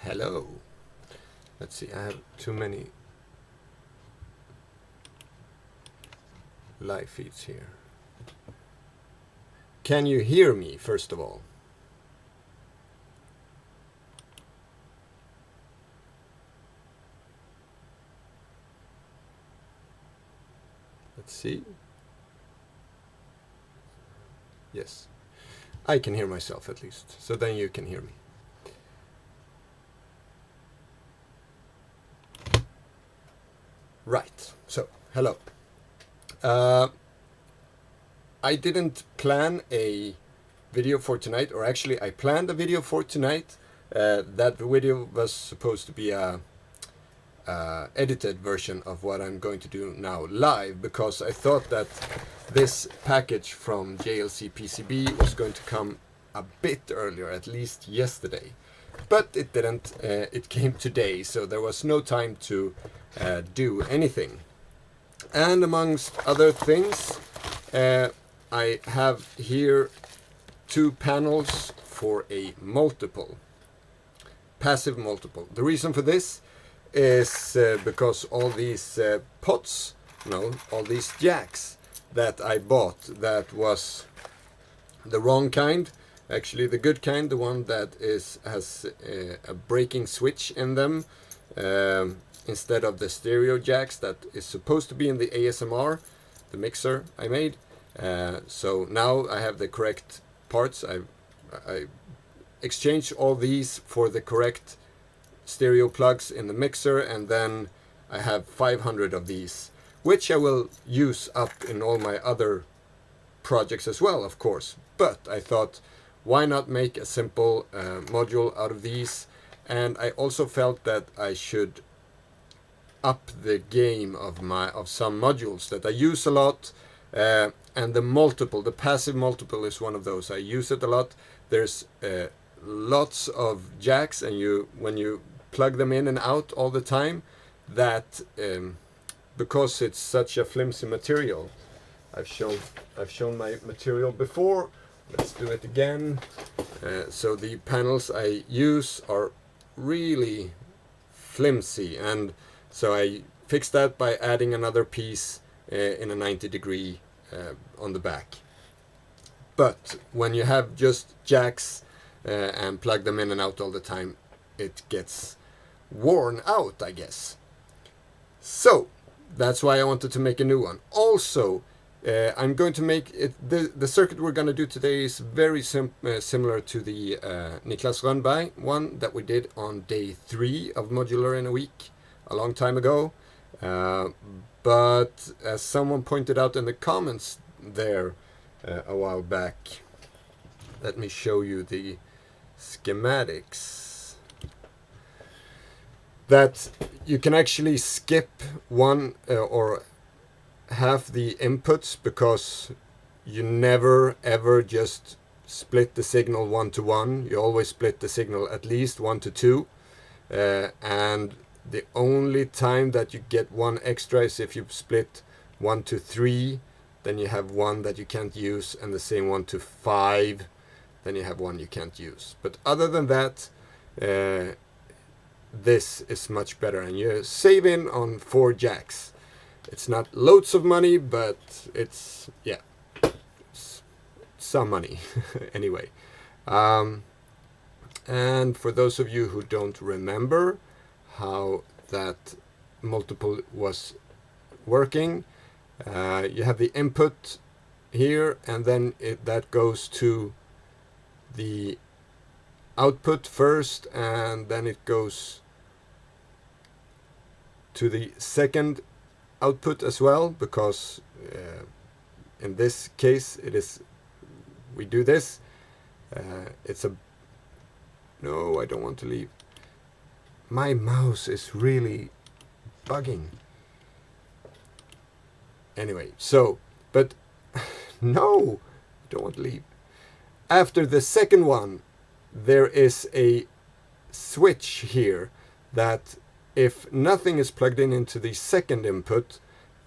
Hello. Let's see, I have too many live feeds here. Can you hear me, first of all? Let's see. Yes. I can hear myself at least, so then you can hear me. Right, so hello. I didn't plan a video for tonight, or actually I planned a video for tonight. That video was supposed to be a edited version of what I'm going to do now live, because I thought that this package from JLC PCB was going to come a bit earlier, at least yesterday. But it didn't, it came today, so there was no time to do anything. And amongst other things, I have here 2 panels for a multiple, passive multiple. The reason for this is because all these pots, no, all these jacks that I bought, that was the wrong kind, actually the good kind, the one that has a breaking switch in them, instead of the stereo jacks that is supposed to be in the ASMR, the mixer I made. So now I have the correct parts. I exchanged all these for the correct stereo plugs in the mixer, and then I have 500 of these, which I will use up in all my other projects as well, of course. But I thought, why not make a simple module out of these? And I also felt that I should up the game of some modules that I use a lot, and the multiple, the passive multiple, is one of those. I use it a lot. There's lots of jacks, and when you plug them in and out all the time, that because it's such a flimsy material, I've shown my material before. Let's do it again. So the panels I use are really flimsy, and so I fixed that by adding another piece in a 90-degree on the back. But when you have just jacks and plug them in and out all the time, it gets worn out, I guess. So that's why I wanted to make a new one. Also, I'm going to make it, the circuit we're going to do today is very similar to the Niklas Rönnberg one that we did on day 3 of Modular in a Week a long time ago. But as someone pointed out in the comments there a while back, let me show you the schematics, that you can actually skip one or half the inputs, because you never ever just split the signal 1 to 1. You always split the signal at least 1 to 2, and the only time that you get one extra is if you split 1 to 3, then you have one that you can't use, and the same 1 to 5, then you have one you can't use. But other than that, this is much better, and you save in on 4 jacks. It's not loads of money, but it's, yeah, it's some money anyway. And for those of you who don't remember how that multiple was working, you have the input here, and then that goes to the output first, and then it goes to the second output as well, because in this case we do this. It's a, no, I don't want to leave. My mouse is really bugging. Anyway, so, but no, I don't want to leave. After the second one, there is a switch here that if nothing is plugged in into the second input,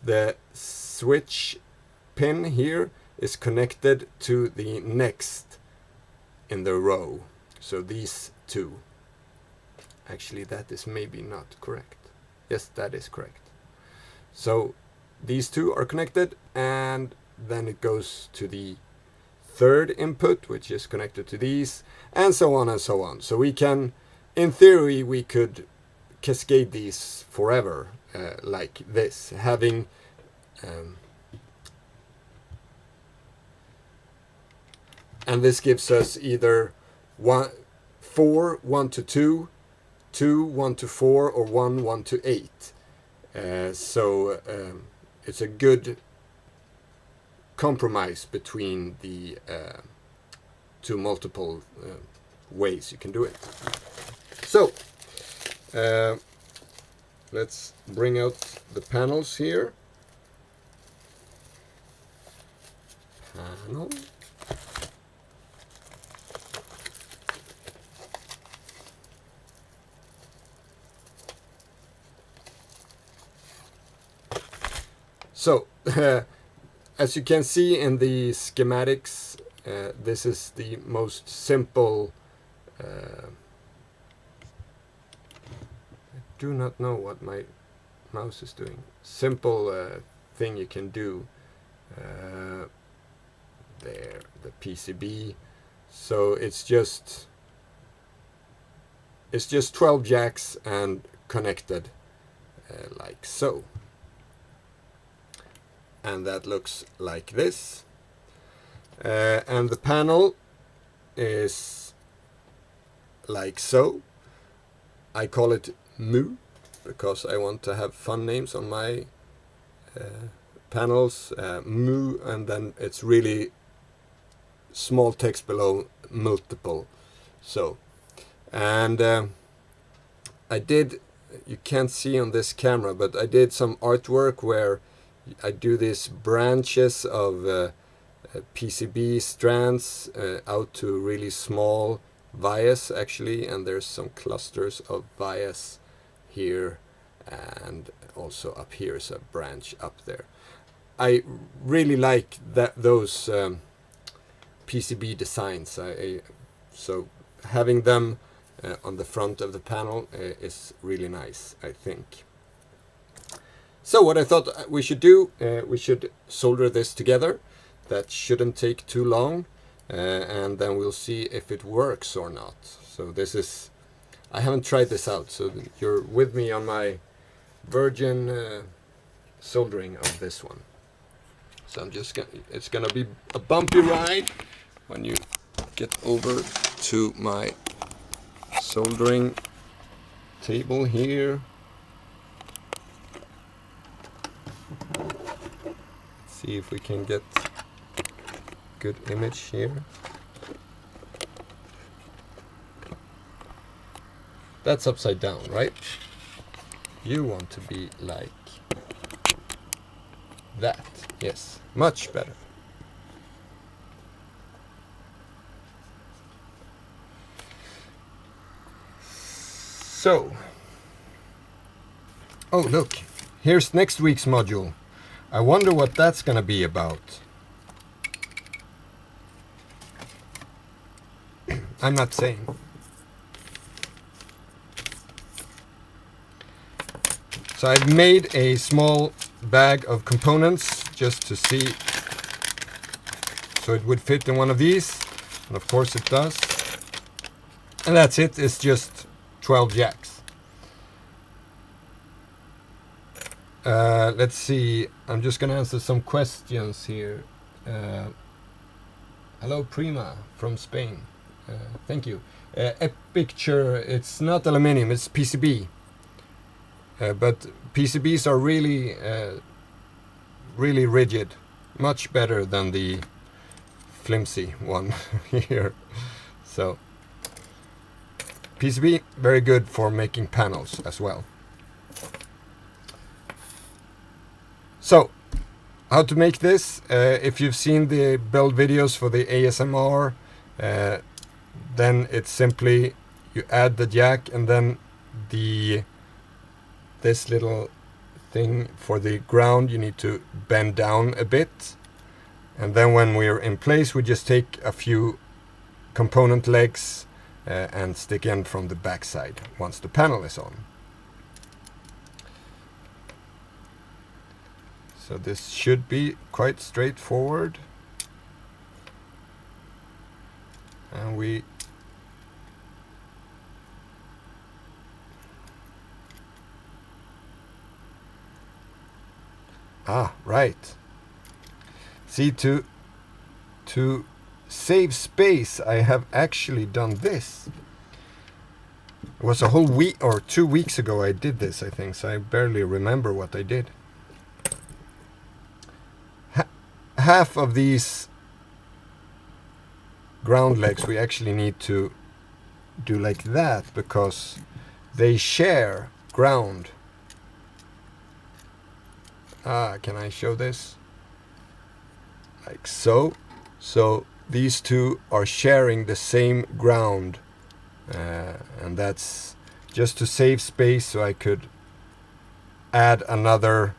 the switch pin here is connected to the next in the row. So these two. Actually, that is maybe not correct. Yes, that is correct. So these two are connected, and then it goes to the third input, which is connected to these, and so on and so on. So we can, in theory, we could cascade these forever, like this, having and this gives us either 4, 1 to 2, 2, 1 to 4, or 1, 1 to 8. So it's a good compromise between the two multiple ways you can do it. So let's bring out the panels here. Panel. So, as you can see in the schematics, this is the most simple. I do not know what my mouse is doing. Simple thing you can do. There, the PCB. So it's just 12 jacks and connected like so. And that looks like this. And the panel is like so. I call it Moo because I want to have fun names on my panels. Moo, and then it's really small text below multiple. So, and I did, you can't see on this camera, but I did some artwork where I do these branches of PCB strands out to really small vias actually, and there's some clusters of vias here and also up here is a branch up there. I really like those PCB designs. So having them on the front of the panel is really nice, I think. So what I thought we should do, we should solder this together. That shouldn't take too long, and then we'll see if it works or not. So this is, I haven't tried this out, so you're with me on my virgin soldering of this one. So I'm just gonna, it's gonna be a bumpy ride when you get over to my soldering table here. See if we can get good image here. That's upside down, right? You want to be like that. Yes, much better. So, oh look, here's next week's module. I wonder what that's gonna be about. I'm not saying. So I've made a small bag of components just to see, so it would fit in one of these, and of course it does. And that's it, it's just 12 jacks. Let's see, I'm just gonna answer some questions here. Hello Prima from Spain, thank you. Picture, it's not aluminium, it's PCB. But PCBs are really, really rigid, much better than the flimsy one here. So, PCB, very good for making panels as well. So, how to make this? If you've seen the build videos for the ASMR, then it's simply you add the jack and then this little thing for the ground you need to bend down a bit, and then when we're in place we just take a few component legs and stick in from the back side once the panel is on. So this should be quite straightforward. And we right. See, to save space, I have actually done this. It was a whole week or 2 weeks ago I did this, I think, so I barely remember what I did. Half of these ground legs we actually need to do like that because they share ground. Can I show this? Like so. So these two are sharing the same ground, and that's just to save space so I could add another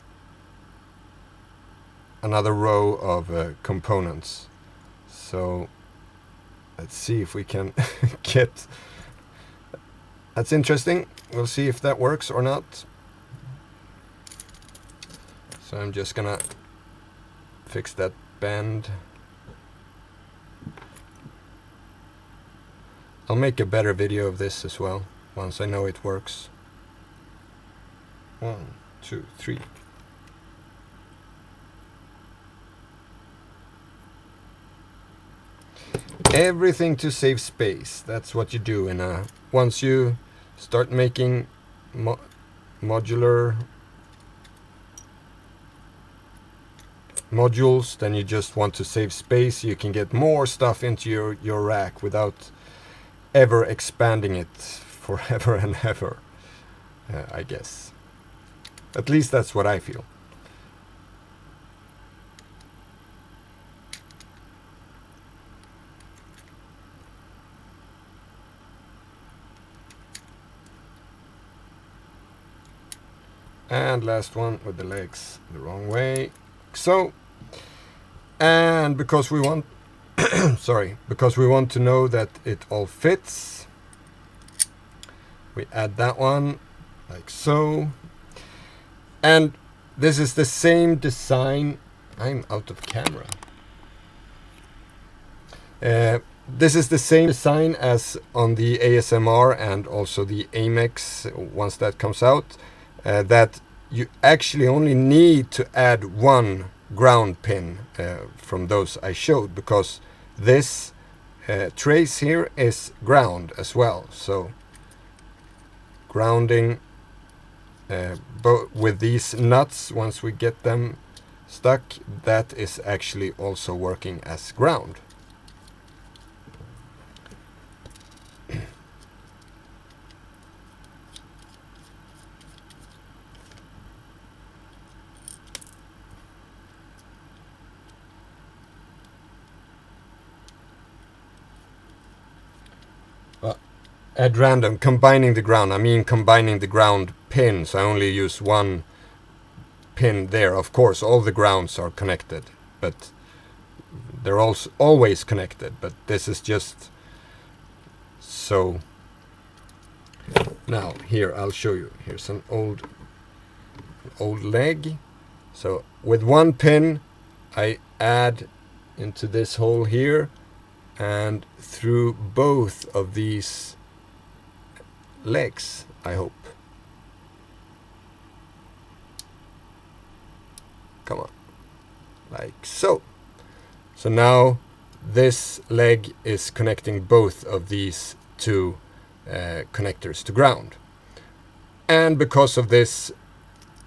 row of components. So let's see if we can get... That's interesting. We'll see if that works or not. So I'm just gonna fix that bend. I'll make a better video of this as well once I know it works. 1, 2, 3. Everything to save space. That's what you do in a... Once you start making modular modules, then you just want to save space. You can get more stuff into your rack without ever expanding it forever and ever, I guess. At least that's what I feel. And last one with the legs the wrong way. So, and because we want because we want to know that it all fits, we add that one like so. And this is the same design. I'm out of camera. This is the same design as on the ASMR and also the Amex once that comes out. That you actually only need to add one ground pin from those I showed, because this trace here is ground as well. So grounding with these nuts, once we get them stuck, that is actually also working as ground. At random, combining the ground. I mean combining the ground pins. I only use one pin there. Of course, all the grounds are connected, but they're also always connected. But this is just so. Now here, I'll show you. Here's an old leg. So with one pin, I add into this hole here, and through both of these legs, I hope. Come on. Like so. So now this leg is connecting both of these two connectors to ground. And because of this,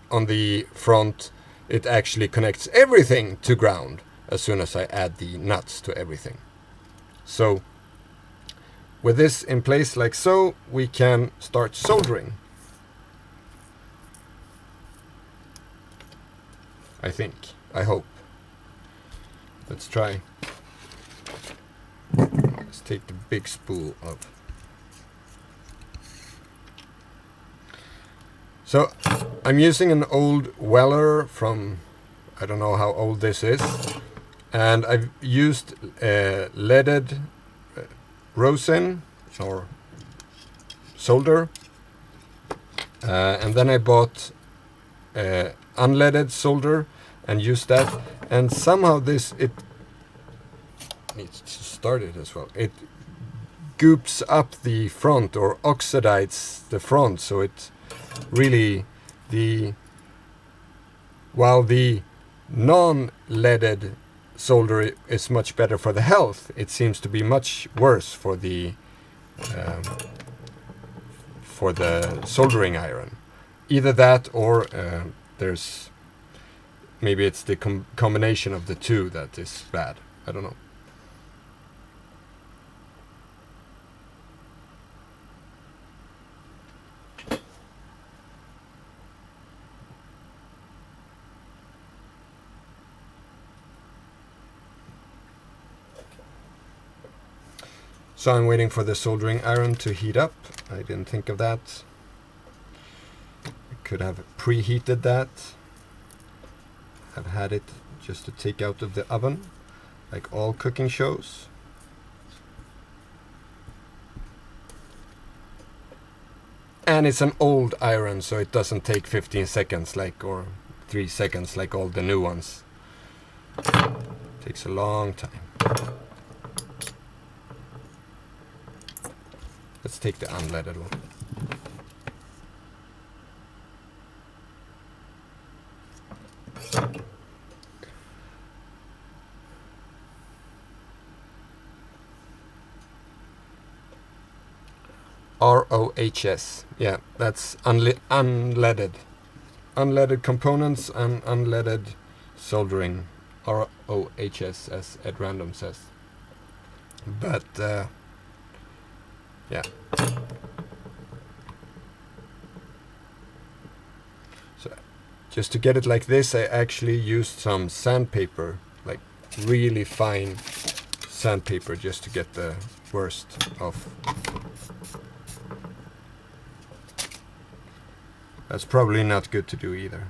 on the front, it actually connects everything to ground as soon as I add the nuts to everything. So with this in place like so, we can start soldering. I think. I hope. Let's try. Let's take the big spool of. So I'm using an old Weller from, I don't know how old this is, and I've used leaded rosin or solder, and then I bought unleaded solder and used that, and somehow it needs to start it as well. It goops up the front or oxidides the front, so it really while the non-leaded solder is much better for the health, it seems to be much worse for the soldering iron. Either that or there's maybe it's the combination of the two that is bad. I don't know. So I'm waiting for the soldering iron to heat up. I didn't think of that. I could have preheated that. I've had it just to take out of the oven, like all cooking shows. And it's an old iron, so it doesn't take 15 seconds or 3 seconds like all the new ones. It takes a long time. Let's take the unleaded one. ROHS. Yeah, that's unleaded. Unleaded components and unleaded soldering. ROHS, as Ed Random says. But yeah. So just to get it like this, I actually used some sandpaper, like really fine sandpaper, just to get the worst off. That's probably not good to do either.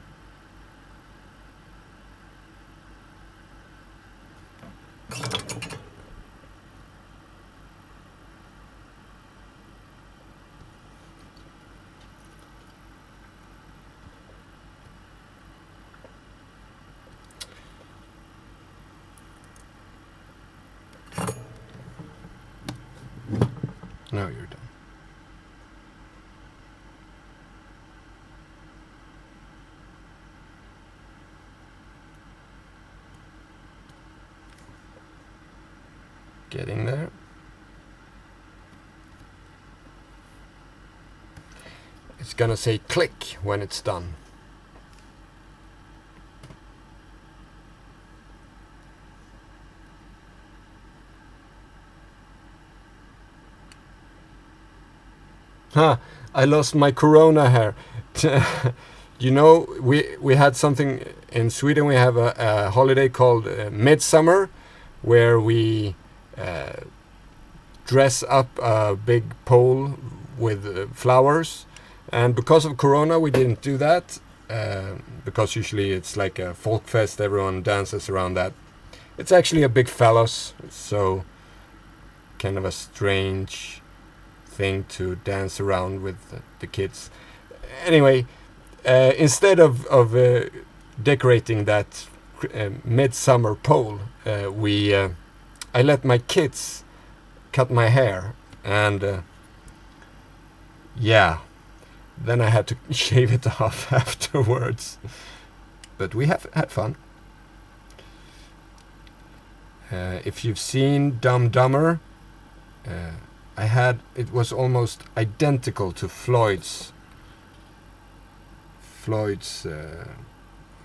Now you're done. Getting there. It's gonna say click when it's done. I lost my corona hair. You know, we had something in Sweden. We have a holiday called Midsummer, where we dress up a big pole with flowers. And because of corona, we didn't do that. Because usually it's like a folk fest. Everyone dances around that. It's actually a big phallus, so kind of a strange thing to dance around with the kids. Anyway, instead of decorating that midsummer pole, I let my kids cut my hair, and yeah, then I had to shave it off afterwards. But we have had fun. If you've seen Dumb Dumber, it was almost identical to Floyd's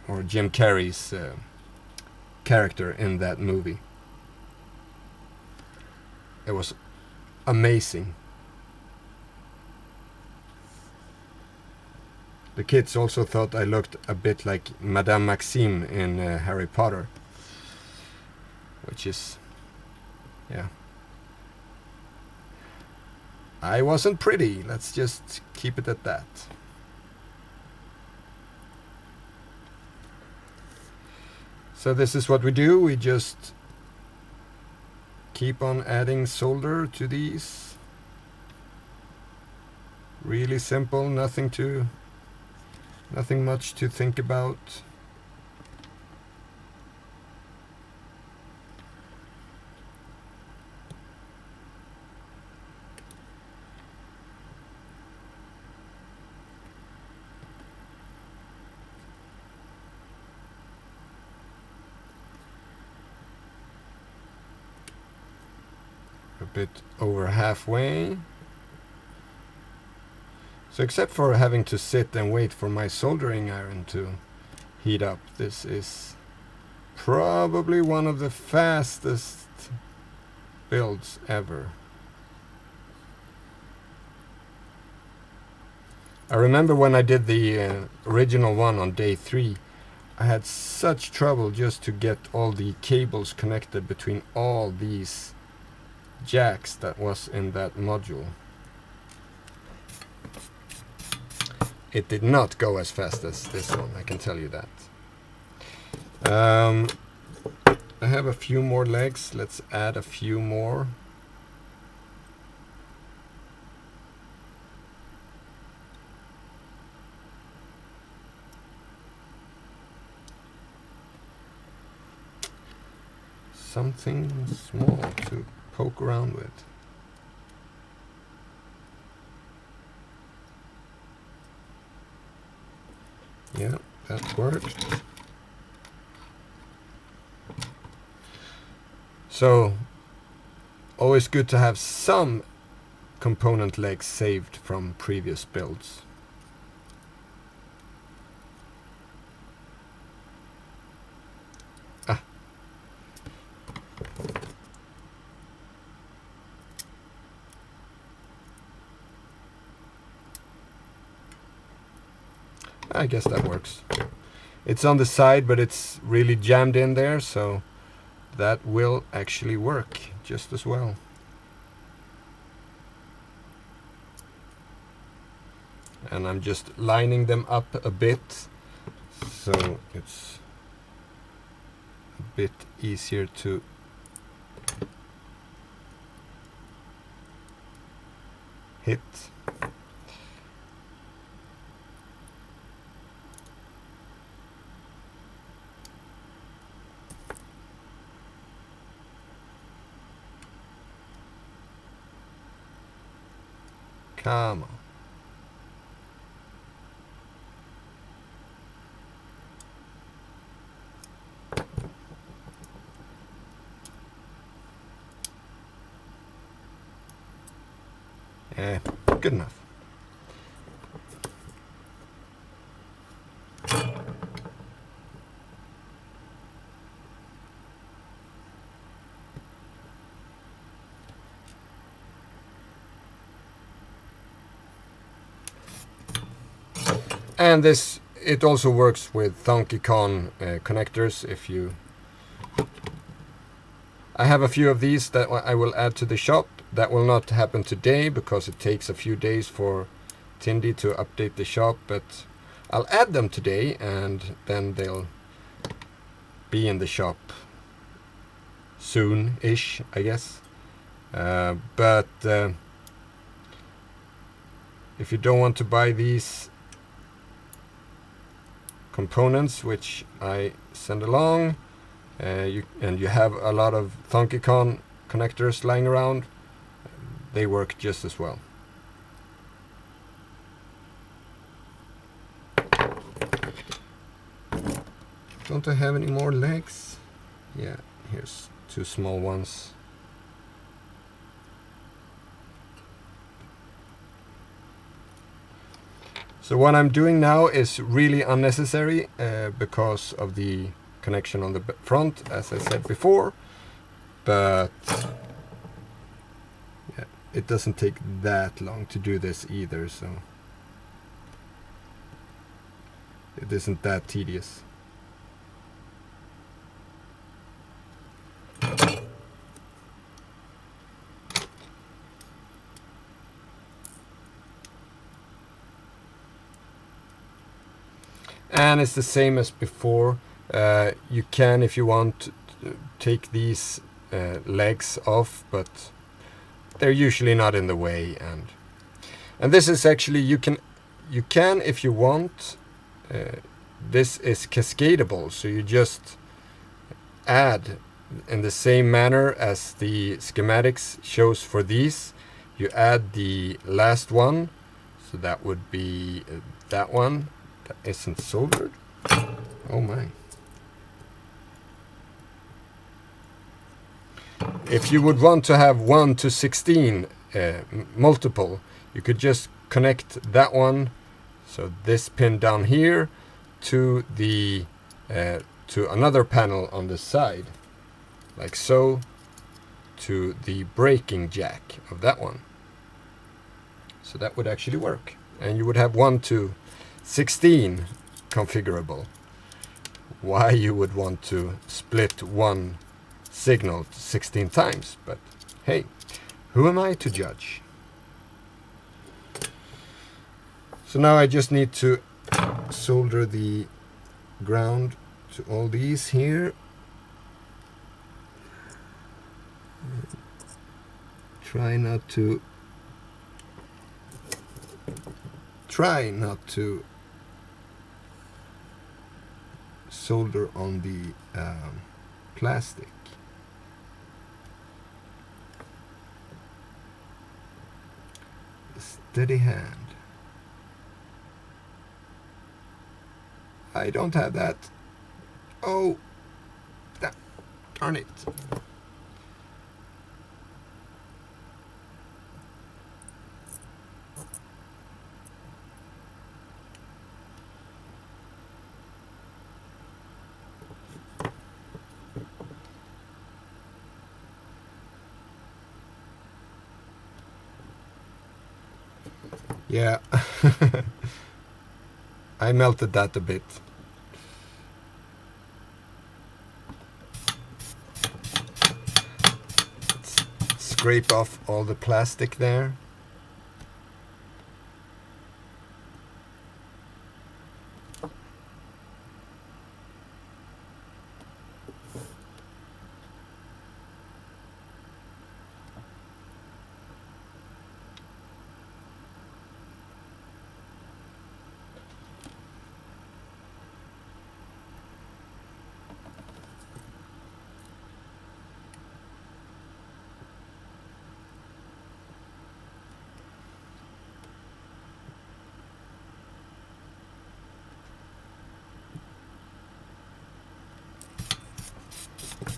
or Jim Carrey's character in that movie. It was amazing. The kids also thought I looked a bit like Madame Maxime in Harry Potter, which is, yeah. I wasn't pretty. Let's just keep it at that. So this is what we do. We just keep on adding solder to these. Really simple, nothing much to think about. A bit over halfway. So except for having to sit and wait for my soldering iron to heat up, this is probably one of the fastest builds ever. I remember when I did the original one on day 3, I had such trouble just to get all the cables connected between all these jacks that was in that module. It did not go as fast as this one, I can tell you that. I have a few more legs. Let's add a few more. Something small to poke around with. Yeah, that worked. So, always good to have some component legs saved from previous builds. I guess that works. It's on the side, but it's really jammed in there, so that will actually work just as well. And I'm just lining them up a bit, so it's a bit easier to hit. Come on. Good enough. And this, it also works with ThunkyCon connectors. If you, I have a few of these that I will add to the shop. That will not happen today because it takes a few days for Tindy to update the shop, but I'll add them today and then they'll be in the shop soon-ish, I guess. But if you don't want to buy these components, which I send along, and you have a lot of ThunkyCon connectors lying around, they work just as well. Don't I have any more legs? Yeah, here's 2 small ones. So what I'm doing now is really unnecessary because of the connection on the front, as I said before, but yeah, it doesn't take that long to do this either, so it isn't that tedious. And it's the same as before. You can, if you want, take these legs off, but they're usually not in the way. And And this is actually, you can if you want, this is cascadable, so you just add in the same manner as the schematics shows for these. You add the last one, so that would be that one that isn't soldered. Oh my. If you would want to have 1 to 16 multiple, you could just connect that one, so this pin down here, to the to another panel on the side, like so, to the breaking jack of that one. So that would actually work, and you would have 1 to 16 configurable. Why you would want to split one signal 16 times, but hey, who am I to judge? So now I just need to solder the ground to all these here. Try not to solder on the plastic. Steady hand. I don't have that. Oh, darn it. Yeah, I melted that a bit. Let's scrape off all the plastic there.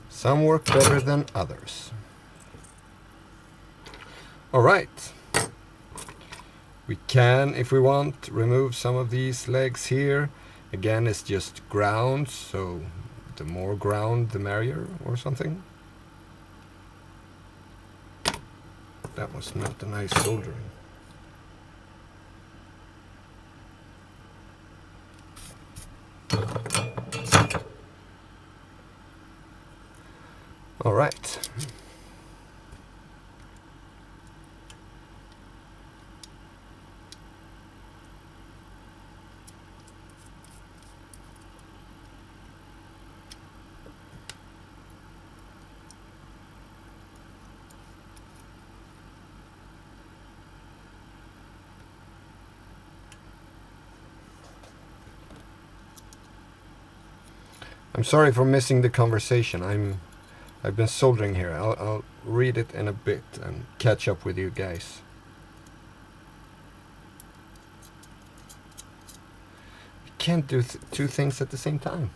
Some work better than others. All right. We can, if we want, remove some of these legs here. Again, it's just ground, so the more ground, the merrier, or something. That was not a nice soldering. All right. I'm sorry for missing the conversation. I've been soldering here. I'll read it in a bit and catch up with you guys. You can't do two things at the same time.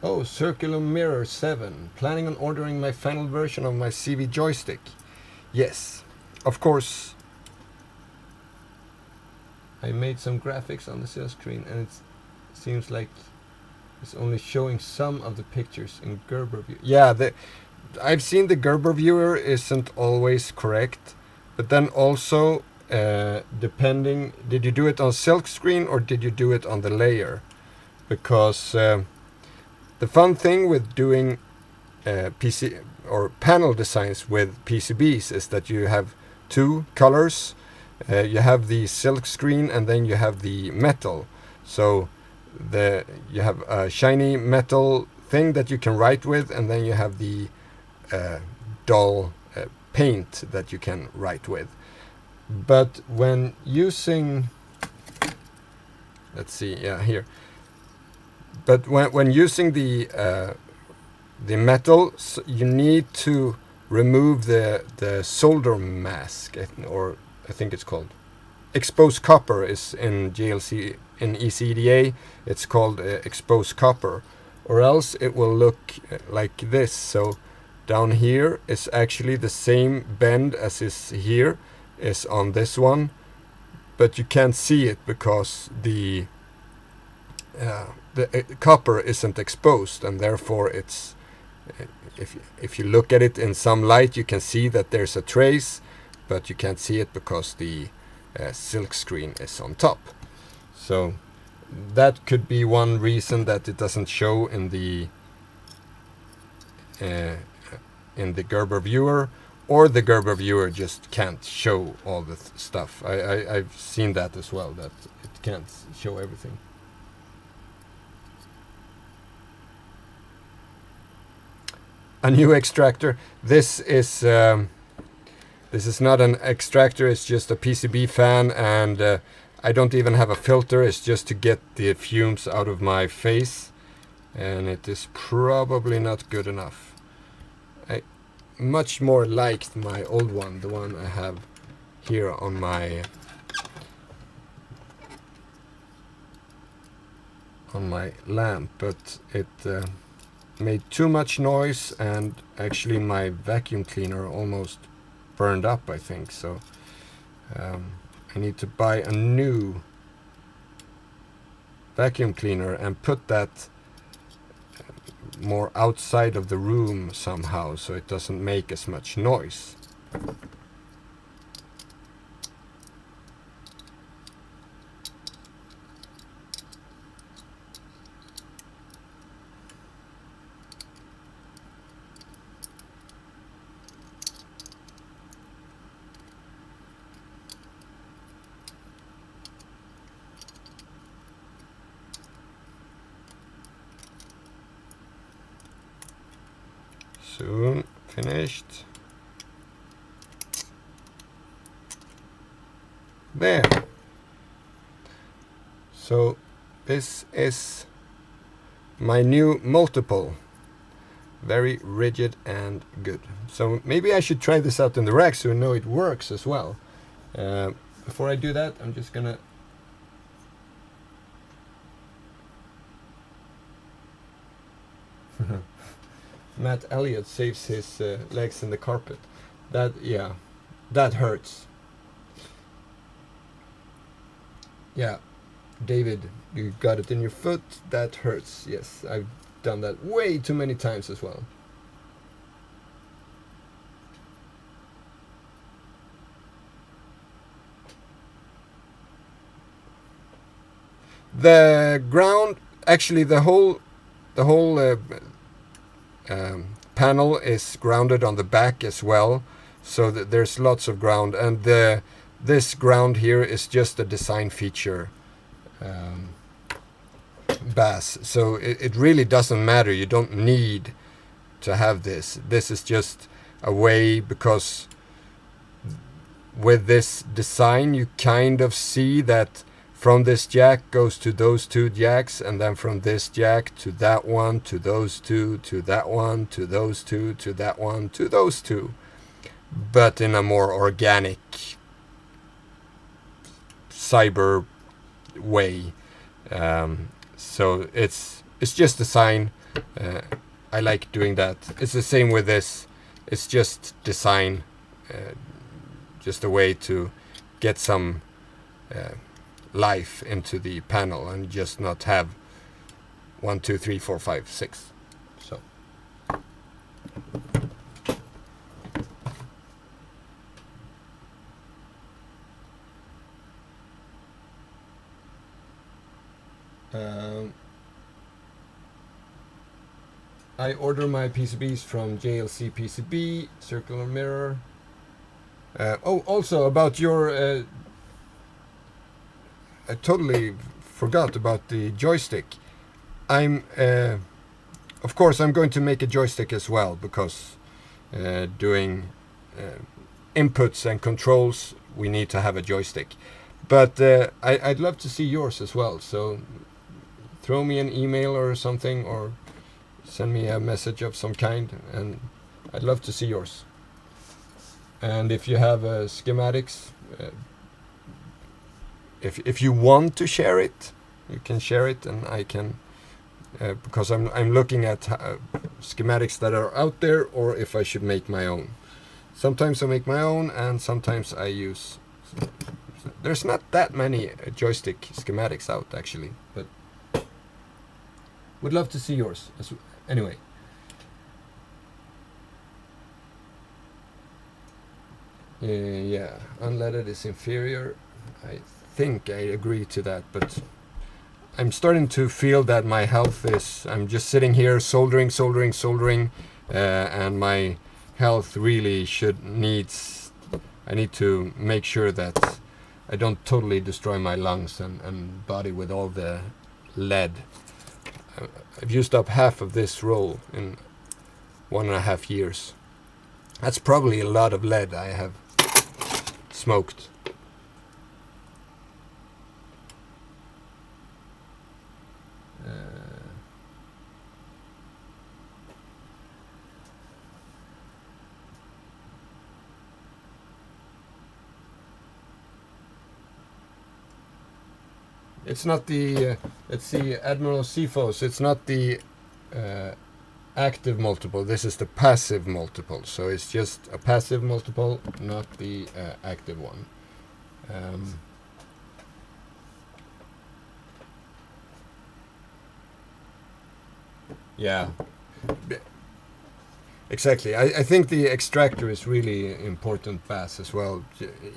Oh, Circular Mirror 7. Planning on ordering my final version of my CV joystick. Yes, of course. I made some graphics on the sales screen and it seems like it's only showing some of the pictures in Gerber view. Yeah, I've seen the Gerber viewer isn't always correct, but then also depending, did you do it on silk screen or did you do it on the layer? Because the fun thing with doing PC or panel designs with PCBs is that you have two colors. You have the silk screen and then you have the metal. So you have a shiny metal thing that you can write with, and then you have the dull paint that you can write with. But when using, let's see, yeah, here. But when using the metal, you need to remove the solder mask, or I think it's called exposed copper. Is in GLC, in ECDA it's called exposed copper, or else it will look like this. So down here is actually the same bend as is here is on this one, but you can't see it because the copper isn't exposed, and therefore it's if you look at it in some light you can see that there's a trace, but you can't see it because the silk screen is on top. So that could be one reason that it doesn't show in the Gerber viewer, or the Gerber viewer just can't show all the stuff. I've seen that as well, that it can't show everything. A new extractor. This is not an extractor, it's just a PCB fan, and I don't even have a filter. It's just to get the fumes out of my face, and it is probably not good enough. I much more liked my old one, the one I have here on my lamp, but it made too much noise, and actually my vacuum cleaner almost burned up, I think. So I need to buy a new vacuum cleaner and put that more outside of the room somehow, so it doesn't make as much noise. Soon finished. There. So this is my new multiple. Very rigid and good. So maybe I should try this out in the rack so I know it works as well. Before I do that, I'm just gonna Matt Elliott saves his legs in the carpet. That hurts. Yeah, David, you got it in your foot. That hurts. Yes, I've done that way too many times as well. The ground, actually, the whole panel is grounded on the back as well, so that there's lots of ground, and this ground here is just a design feature bass, so it really doesn't matter. You don't need to have this. This is just a way, because with this design you kind of see that from this jack goes to those two jacks, and then from this jack to that one, to those two, to that one, to those two, to that one, to those two, but in a more organic cyber way. So it's just design. I like doing that. It's the same with this. It's just design, just a way to get some life into the panel and just not have 1, 2, 3, 4, 5, 6. So I order my PCBs from JLC PCB, circular mirror. Also about your... I totally forgot about the joystick. Of course, I'm going to make a joystick as well, because doing inputs and controls, we need to have a joystick. But I'd love to see yours as well, so throw me an email or something, or send me a message of some kind, and I'd love to see yours. And if you have schematics, if you want to share it, you can share it, and I can, because I'm looking at schematics that are out there, or if I should make my own. Sometimes I make my own, and sometimes I use... There's not that many joystick schematics out, actually, but would love to see yours. Anyway. Yeah, unleaded is inferior. I think I agree to that, but I'm starting to feel that my health is... I'm just sitting here soldering, and my health really needs... I need to make sure that I don't totally destroy my lungs and body with all the lead. I've used up half of this roll in 1.5 years. That's probably a lot of lead I have smoked. It's not the, let's see, Admiral Cephos, it's not the active multiple, this is the passive multiple. So it's just a passive multiple, not the active one. Yeah, exactly. I think the extractor is really important pass as well.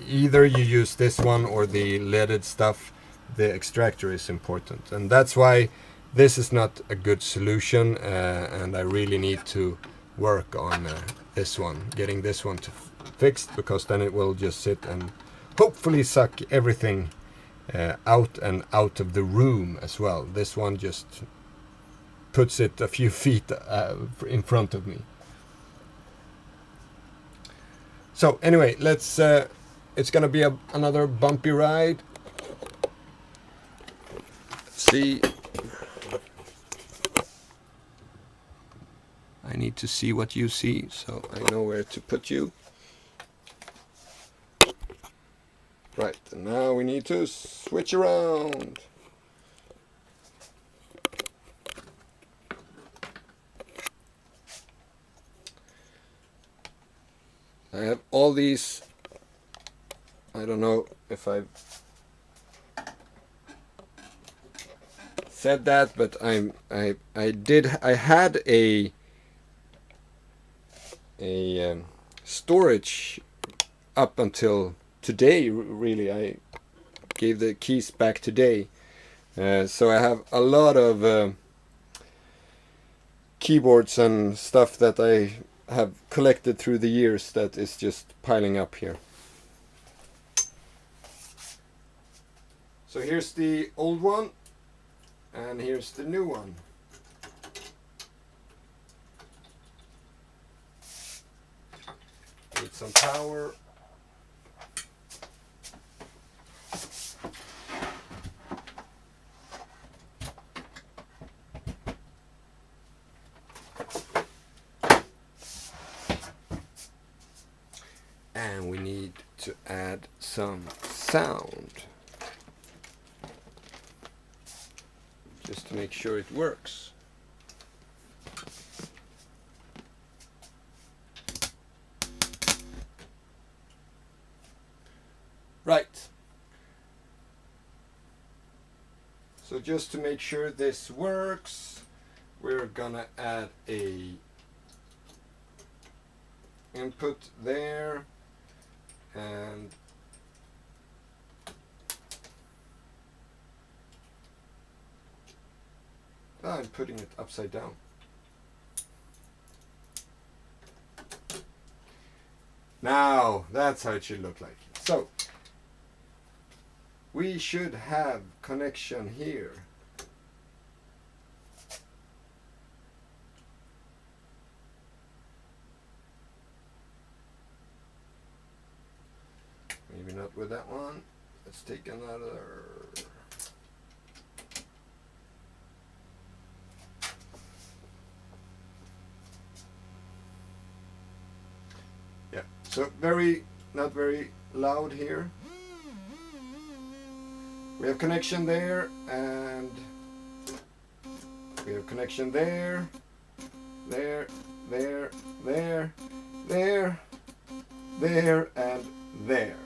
Either you use this one or the leaded stuff. The extractor is important, and that's why this is not a good solution, and I really need to work on this one, getting this one fixed, because then it will just sit and hopefully suck everything out and out of the room as well. This one just puts it a few feet in front of me. So anyway, let's it's gonna be another bumpy ride. See, I need to see what you see, so I know where to put you. Right, and now we need to switch around. I have all these, I don't know if I've said that, but I had a storage up until today. Really, I gave the keys back today, so I have a lot of keyboards and stuff that I have collected through the years that is just piling up here. So here's the old one, and here's the new one. Need some power. And we need to add some sound, just to make sure it works. Right. So just to make sure this works, we're gonna add a input there, and I'm putting it upside down. Now, that's how it should look like. So, we should have connection here. Maybe not with that one. Let's take another. Yeah, so not very loud here. We have connection there, and we have connection there, there, there, there, there, there, and there.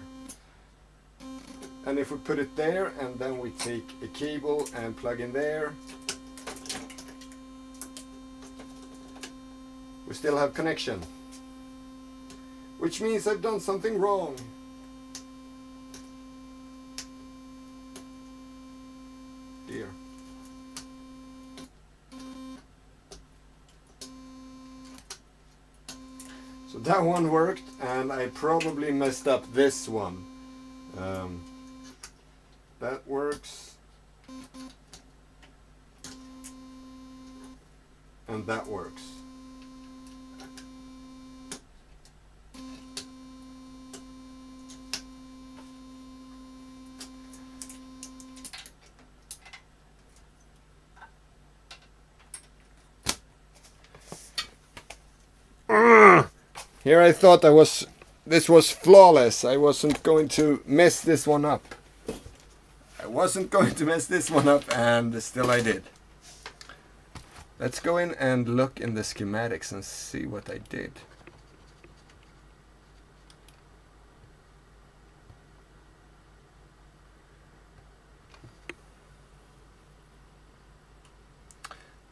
And if we put it there, and then we take a cable and plug in there, we still have connection. Which means I've done something wrong. Here. So that one worked, and I probably messed up this one. That works. And that works. Here I thought this was flawless. I wasn't going to mess this one up. And still I did. Let's go in and look in the schematics and see what I did.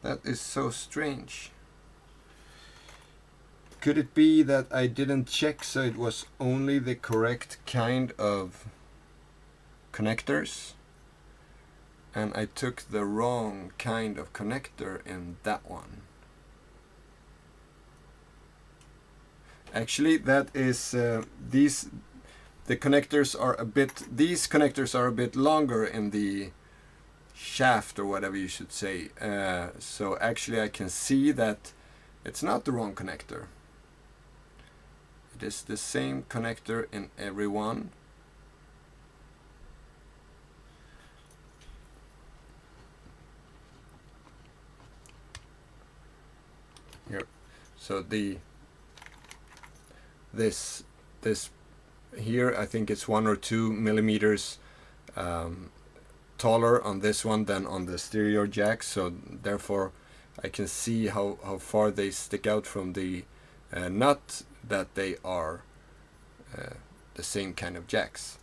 That is so strange. Could it be that I didn't check so it was only the correct kind of connectors? And I took the wrong kind of connector in that one. Actually, that is these connectors are a bit longer in the shaft, or whatever you should say. So actually I can see that it's not the wrong connector. It is the same connector in every one. Here. So this here, I think it's 1 or 2 millimeters taller on this one than on the stereo jack, so therefore I can see how far they stick out from the nut, that they are the same kind of jacks.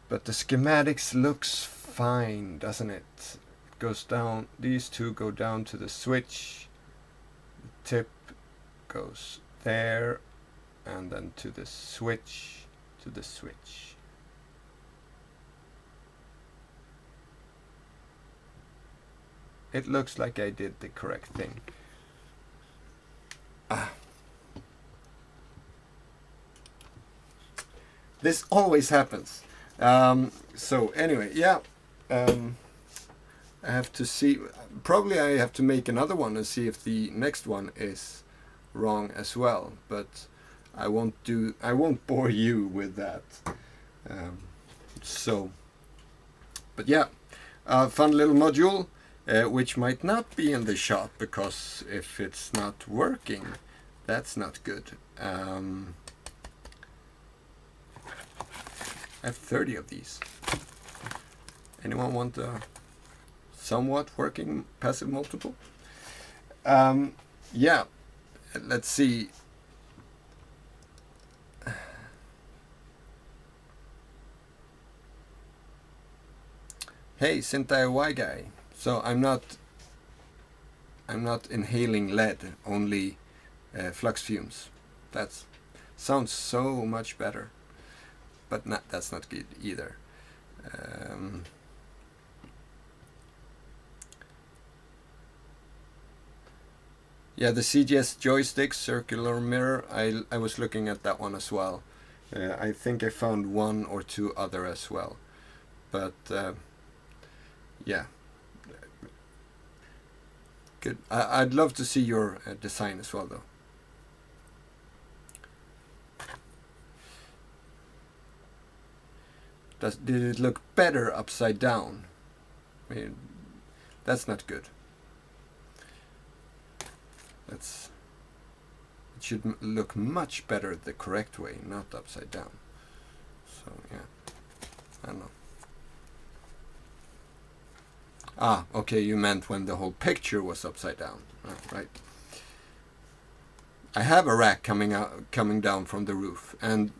But the schematics looks fine, doesn't it? It goes down, these two go down to the switch, the tip goes there, and then to the switch, It looks like I did the correct thing. This always happens. So anyway, yeah. I have to see. Probably I have to make another one and see if the next one is wrong as well. But I won't bore you with that. But yeah, fun little module. Which might not be in the shop, because if it's not working, that's not good. I have 30 of these. Anyone want a somewhat working passive multiple? Yeah, let's see. Hey, Sentai Y guy. So I'm not inhaling lead, only flux fumes. That sounds so much better, but that's not good either. Yeah, the CGS joystick circular mirror, I was looking at that one as well. I think I found one or two other as well. But yeah, good. I'd love to see your design as well, though. Did it look better upside down? I mean, that's not good. It should look much better the correct way, not upside down. So yeah, I don't know. Ah, okay, you meant when the whole picture was upside down. Oh, right. I have a rack coming down from the roof, and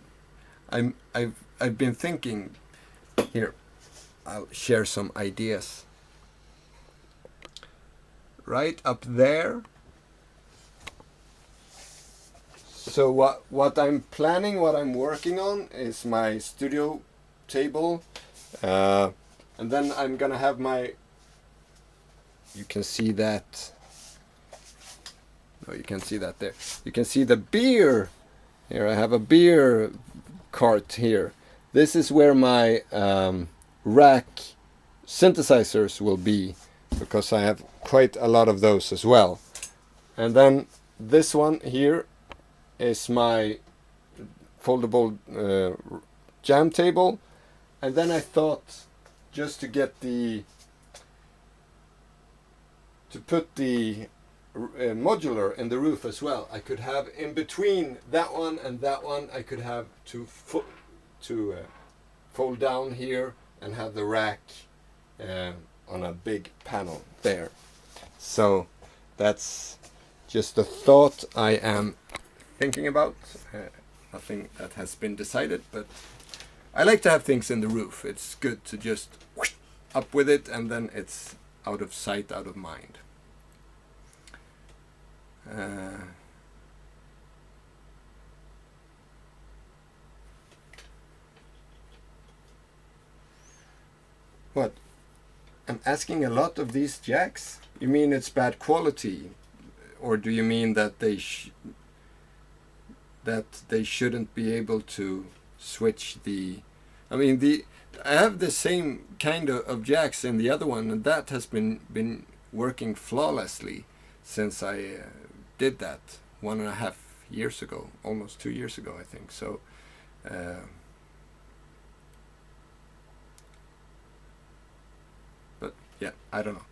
I've been thinking. Here, I'll share some ideas. Right up there. So what I'm planning, what I'm working on is my studio table, and then I'm gonna have my. You can see that. No, you can see that there. You can see the beer. Here I have a beer cart here. This is where my rack synthesizers will be, because I have quite a lot of those as well. And then this one here is my foldable jam table. And then I thought, just to get to put the modular in the roof as well, I could have in between that one and that one, I could have to fold down here and have the rack on a big panel there. So that's just a thought I am thinking about. Nothing that has been decided, but I like to have things in the roof. It's good to just up with it, and then it's out of sight, out of mind. What? I'm asking a lot of these jacks? You mean it's bad quality? Or do you mean that they shouldn't be able to switch the... I mean, I have the same kind of jacks in the other one, and that has been working flawlessly since I did that 1.5 years ago, almost 2 years ago, I think. So but yeah, I don't know.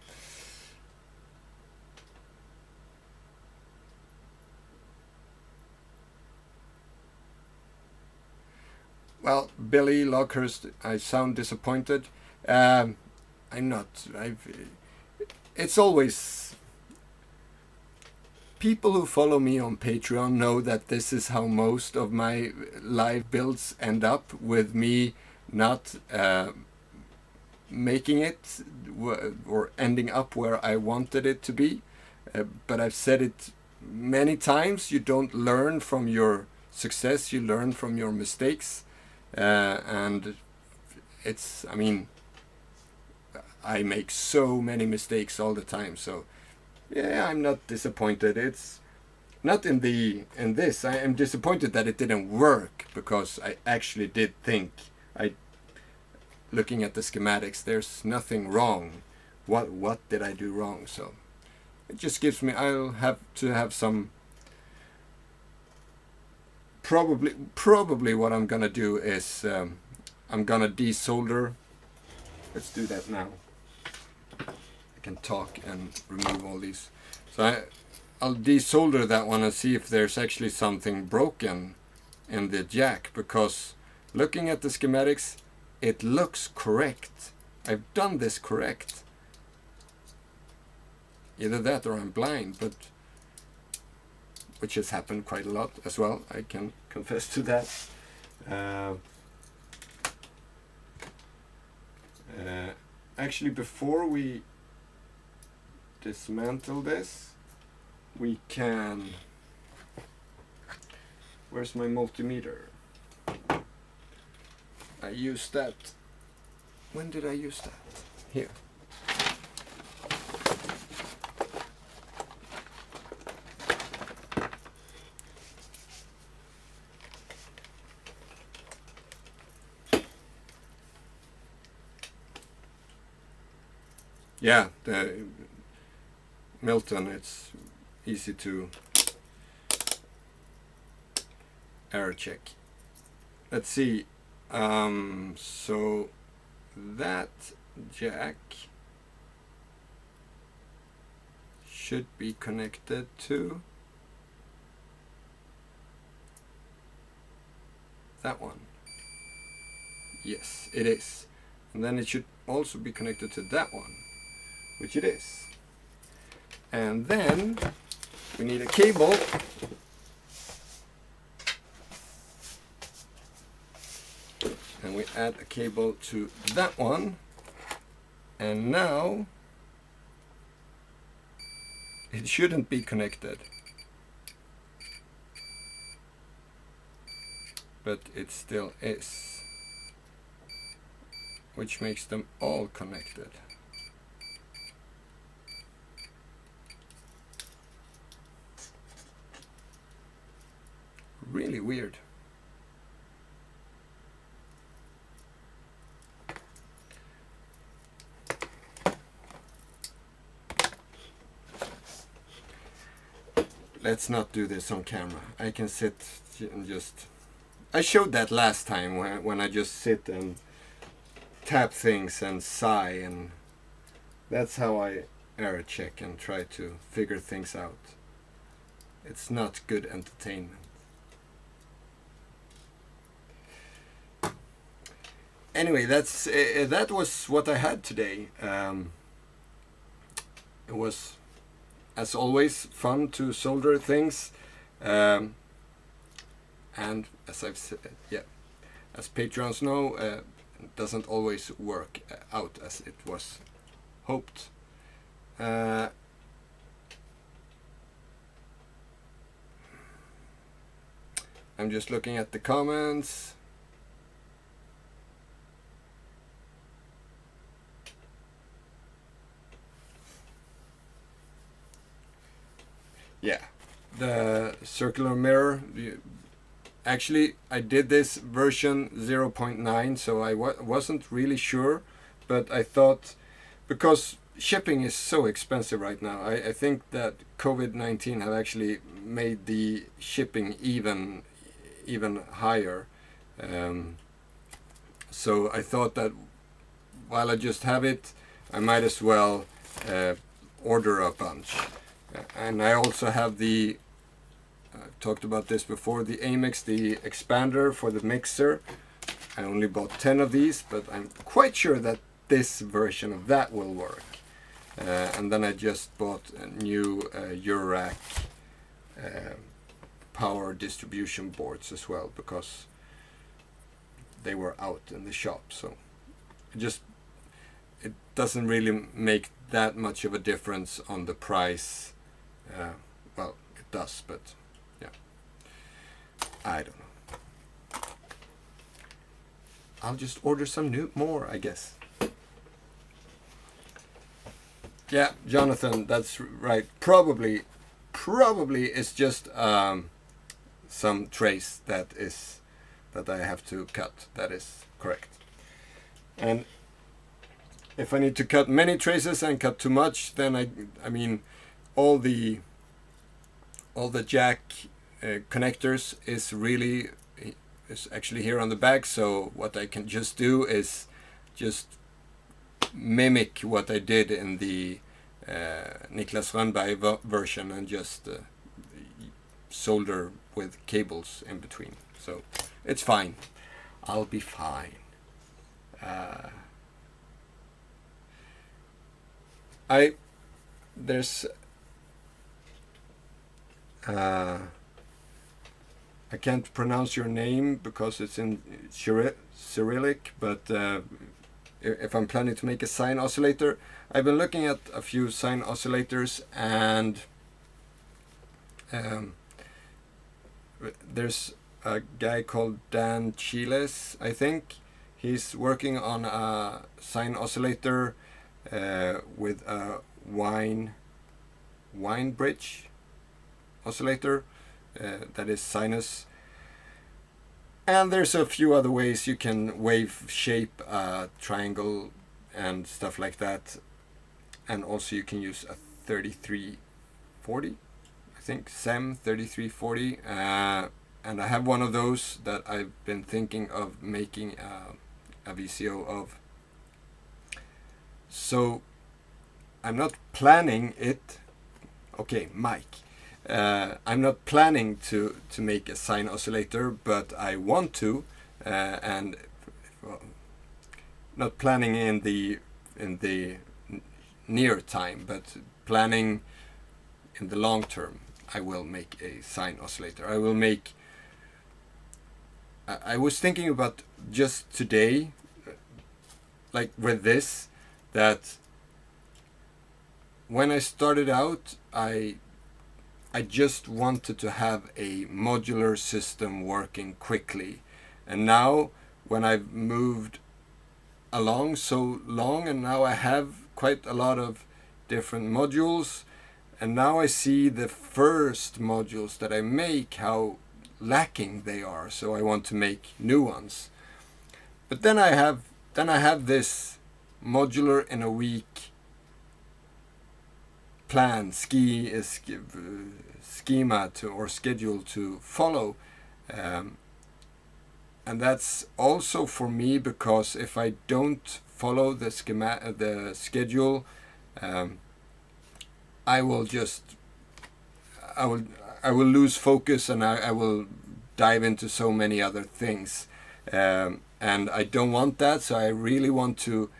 Well, Billy Lockhurst, I sound disappointed. I'm not. It's always... People who follow me on Patreon know that this is how most of my live builds end up, with me not making it or ending up where I wanted it to be. But I've said it many times, you don't learn from your success, you learn from your mistakes. And it's, I mean, I make so many mistakes all the time, so yeah, I'm not disappointed. It's not in this. I am disappointed that it didn't work, because I actually did think, looking at the schematics, there's nothing wrong. What did I do wrong? So it just gives me, I'll have to have some... Probably what I'm gonna do is I'm gonna desolder. Let's do that now. I can talk and remove all these. So I'll desolder that one and see if there's actually something broken in the jack, because looking at the schematics, it looks correct. I've done this correct. Either that or I'm blind, but which has happened quite a lot as well, I can confess to that. Actually, before we dismantle this, we can... Where's my multimeter? I used that. When did I use that? Here. Yeah, the Milton, it's easy to error check. Let's see. So that jack should be connected to that one. Yes, it is. And then it should also be connected to that one, which it is. And then we need a cable. And we add a cable to that one. And now it shouldn't be connected. But it still is. Which makes them all connected. Really weird. Let's not do this on camera. I can sit and just... I showed that last time when I just sit and tap things and sigh, and that's how I error check and try to figure things out. It's not good entertainment. Anyway, that was what I had today. It was, as always, fun to solder things, and as I've said, as Patreons know, it doesn't always work out as it was hoped. I'm just looking at the comments. Yeah, the circular mirror. Actually, I did this version 0.9, so I wasn't really sure, but I thought, because shipping is so expensive right now, I think that COVID-19 have actually made the shipping even higher. So I thought that while I just have it, I might as well order a bunch. And I also have the, I've talked about this before, the Amex, the expander for the mixer. I only bought 10 of these, but I'm quite sure that this version of that will work. And then I just bought a new Eurorack power distribution boards as well, because they were out in the shop. So it doesn't really make that much of a difference on the price. Well, it does, but yeah, I don't know. I'll just order some more, I guess. Yeah, Jonathan, that's right. Probably it's just some trace that I have to cut. That is correct. And if I need to cut many traces and cut too much, then I mean, all the jack connectors is actually here on the back. So what I can just do is just mimic what I did in the Niklas Rönnberg version and just solder with cables in between. So it's fine. I'll be fine. I can't pronounce your name because it's in Cyrillic, but if I'm planning to make a sine oscillator, I've been looking at a few sine oscillators, and there's a guy called Dan Chiles, I think. He's working on a sine oscillator with a wine bridge oscillator that is sinus. And there's a few other ways you can wave shape a triangle and stuff like that. and also you can use a 3340, I think, SEM 3340, and I have one of those that I've been thinking of making a VCO of. So I'm not planning it. Okay, Mike. I'm not planning to make a sine oscillator, but I want to, and well, not planning in the near time, but planning in the long term. I will make a sine oscillator. I will make. I was thinking about just today, like with this, that when I started out, I just wanted to have a modular system working quickly, and now when I've moved along so long, and now I have quite a lot of different modules, and now I see the first modules that I make, how lacking they are, so I want to make new ones. But then I have this modular in a week plan, schema to, or schedule to follow, and that's also for me, because if I don't follow the schedule, I will lose focus, and I will dive into so many other things, and I don't want that. So I really want to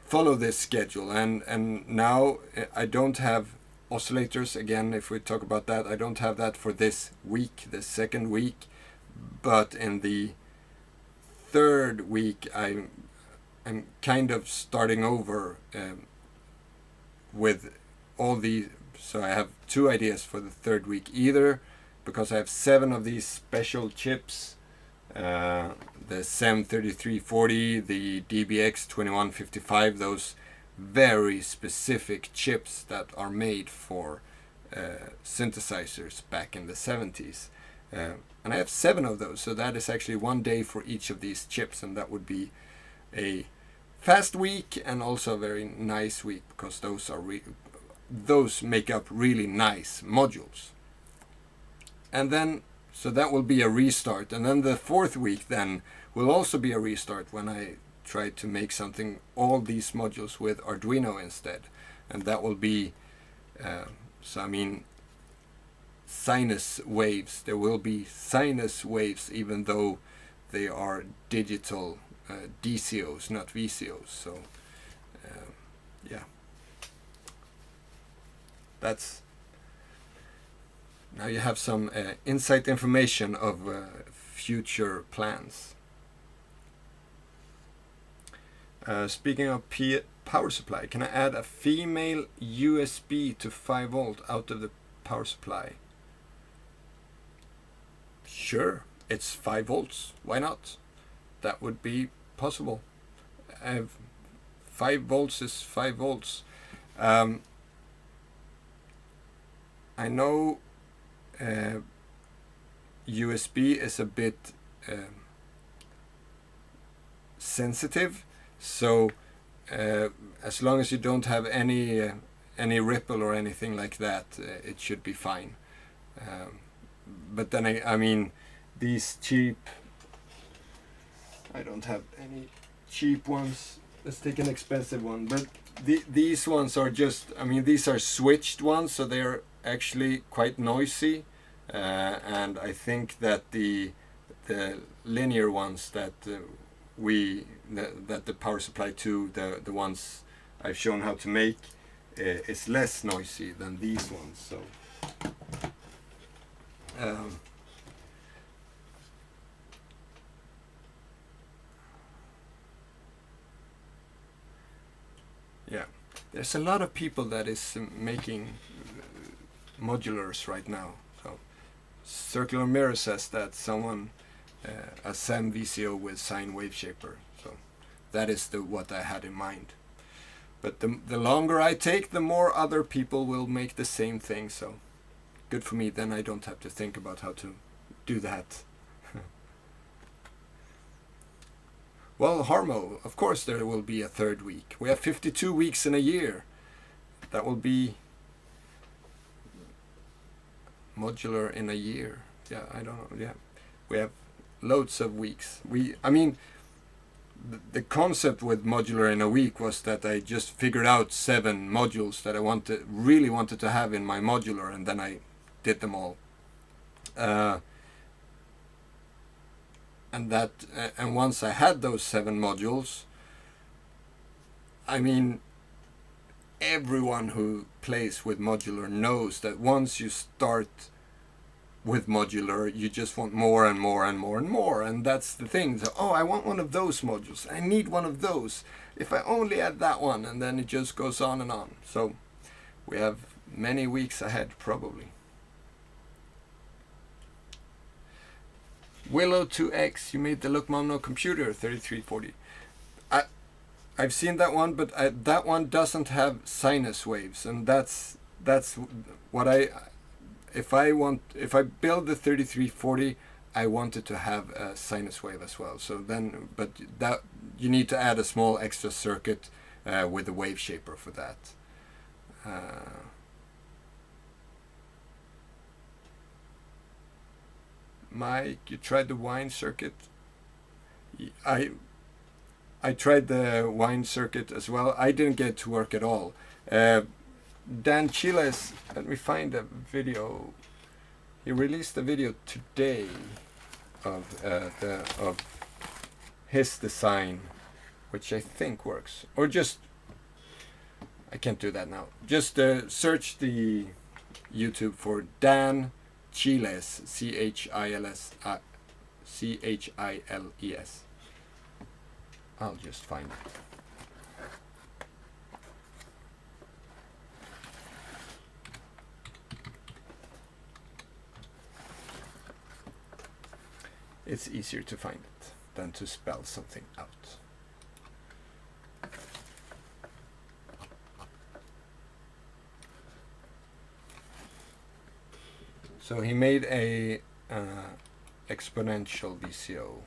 follow this schedule, and now I don't have oscillators again. If we talk about that, I don't have that for this week, the second week, but in the third week I'm kind of starting over with all these. So I have two ideas for the third week, either because I have 7 of these special chips, the SEM 3340, the DBX 2155, those very specific chips that are made for synthesizers back in the 70s. And I have 7 of those, so that is actually 1 day for each of these chips, and that would be a fast week and also a very nice week, because those make up really nice modules. And then, so that will be a restart. And then the fourth week then will also be a restart, when I try to make something, all these modules with Arduino instead. And that will be, so I mean, sinus waves. There will be sinus waves, even though they are digital DCOs, not VCOs. So, yeah. That's, now you have some insight information of future plans. Speaking of power supply, can I add a female USB to 5 volt out of the power supply? Sure, it's 5 volts. Why not? That would be possible. 5 volts is 5 volts. I know USB is a bit sensitive, so as long as you don't have any ripple or anything like that, it should be fine. But then I mean, these cheap, I don't have any cheap ones. Let's take an expensive one. But these ones are just, I mean, these are switched ones, so they're actually quite noisy. And I think that the linear ones that that the power supply to, the ones I've shown how to make, is less noisy than these ones. So yeah, there's a lot of people that is making modulars right now. So Circular Mirror says that someone a SEM VCO with sine wave shaper. So that is what I had in mind. But the longer I take, the more other people will make the same thing. So good for me. Then I don't have to think about how to do that. Well, Harmo, of course there will be a third week. We have 52 weeks in a year. That will be modular in a year. Yeah, I don't know. Yeah, we have loads of weeks. I mean, the concept with modular in a week was that I just figured out 7 modules that I really wanted to have in my modular, and then I did them all. And once I had those 7 modules, I mean, everyone who plays with modular knows that once you start with modular, you just want more and more and more and more, and that's the thing. So, oh, I want one of those modules, I need one of those, if I only add that one, and then it just goes on and on. So we have many weeks ahead, probably. Willow 2X, you made the Look Mom No Computer 3340. I've seen that one, but that one doesn't have sinus waves, and that's what if I build the 3340, I want it to have a sinus wave as well. So then, but that you need to add a small extra circuit with a wave shaper for that. Mike, you tried the wine circuit? I tried the wine circuit as well. I didn't get it to work at all. Dan Chiles, let me find a video. He released a video today of his design, which I think works. Or just, I can't do that now. Just search the YouTube for Dan Chiles, Chiles, Chiles. I'll just find it. It's easier to find it than to spell something out. So he made a exponential VCO.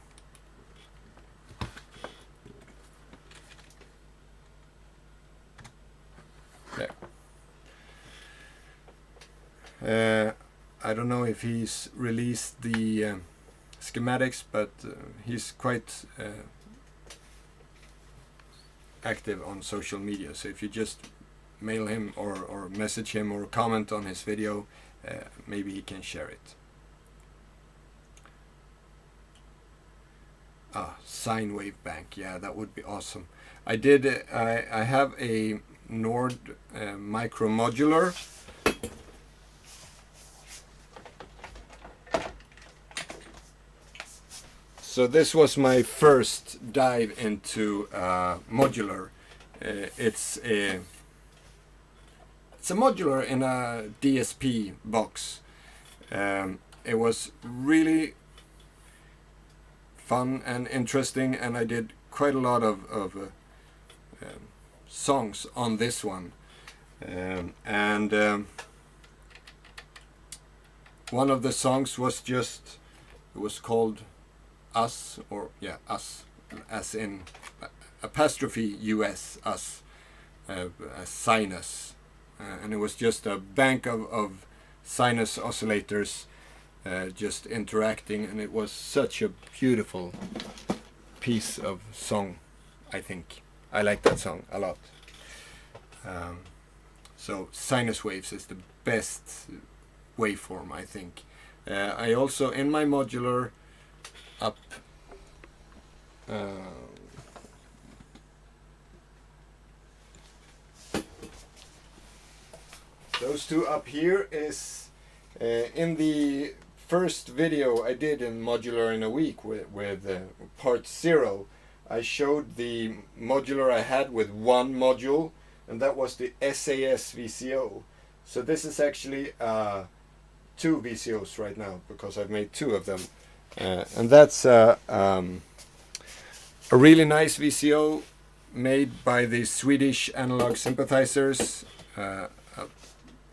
There. I don't know if he's released the schematics, but he's quite active on social media. So if you just mail him or message him or comment on his video, maybe he can share it. Sine wave bank, yeah, that would be awesome. I have a Nord micro modular. So this was my first dive into modular. It's a modular in a DSP box. It was really fun and interesting, and I did quite a lot of songs on this one. One of the songs was just, it was called Us, or yeah, Us, as in apostrophe US, Us, sinus, and it was just a bank of sinus oscillators just interacting, and it was such a beautiful piece of song. I think I like that song a lot. So sinus waves is the best waveform, I think. I also, in my modular, up those two up here is in the first video I did in modular in a week with part 0. I showed the modular I had with one module, and that was the SAS VCO. So this is actually 2 VCOs right now, because I've made 2 of them. And that's a really nice VCO made by the Swedish analog sympathizers, a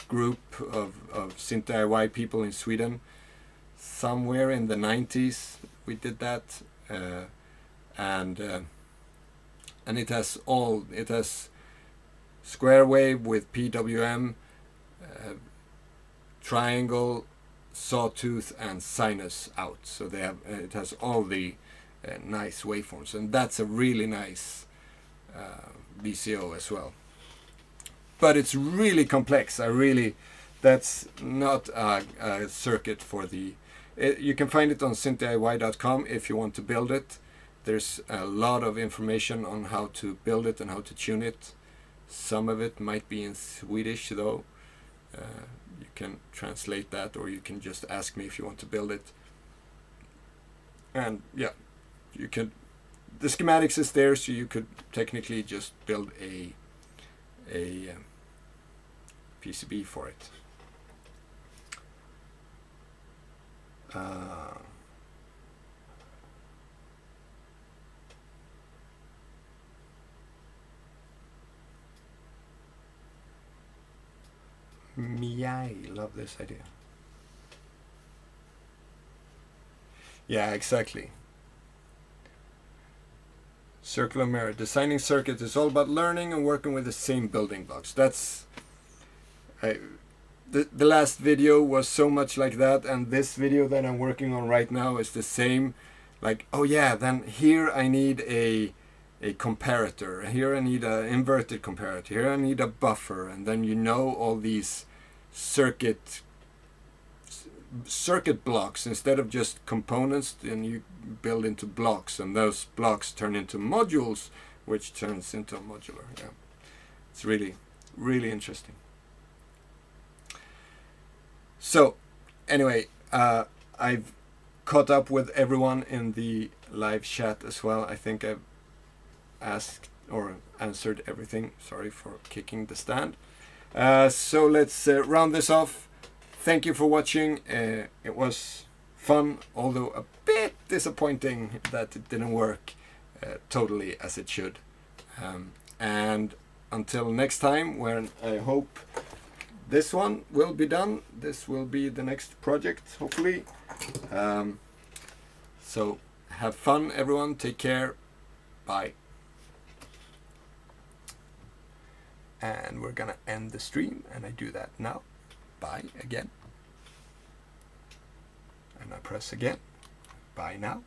group of synth DIY people in Sweden. Somewhere in the 90s we did that. and it has square wave with PWM, triangle, sawtooth, and sinus out. So they have it has all the nice waveforms, and that's a really nice VCO as well. But it's really complex. That's not a circuit for the. You can find it on synthdiy.com if you want to build it. There's a lot of information on how to build it and how to tune it. Some of it might be in Swedish though. You can translate that, or you can just ask me if you want to build it. And yeah, you can. The schematics is there, so you could technically just build a PCB for it. I love this idea. Yeah, exactly. Circular mirror. Designing circuits is all about learning and working with the same building blocks. That's the last video was so much like that, and this video that I'm working on right now is the same. Like, oh yeah, then here I need a comparator. Here I need an inverted comparator. Here I need a buffer, and then you know all these circuit blocks instead of just components. Then you build into blocks, and those blocks turn into modules, which turns into a modular. Yeah, it's really, really interesting. So anyway, I've caught up with everyone in the live chat as well. I think I've asked or answered everything. Sorry for kicking the stand. So let's round this off. Thank you for watching. It was fun, although a bit disappointing that it didn't work totally as it should. And until next time, when I hope this one will be done. This will be the next project, hopefully. So have fun, everyone. Take care. Bye. And we're gonna end the stream, and I do that now. Bye again. And I press again. Bye now.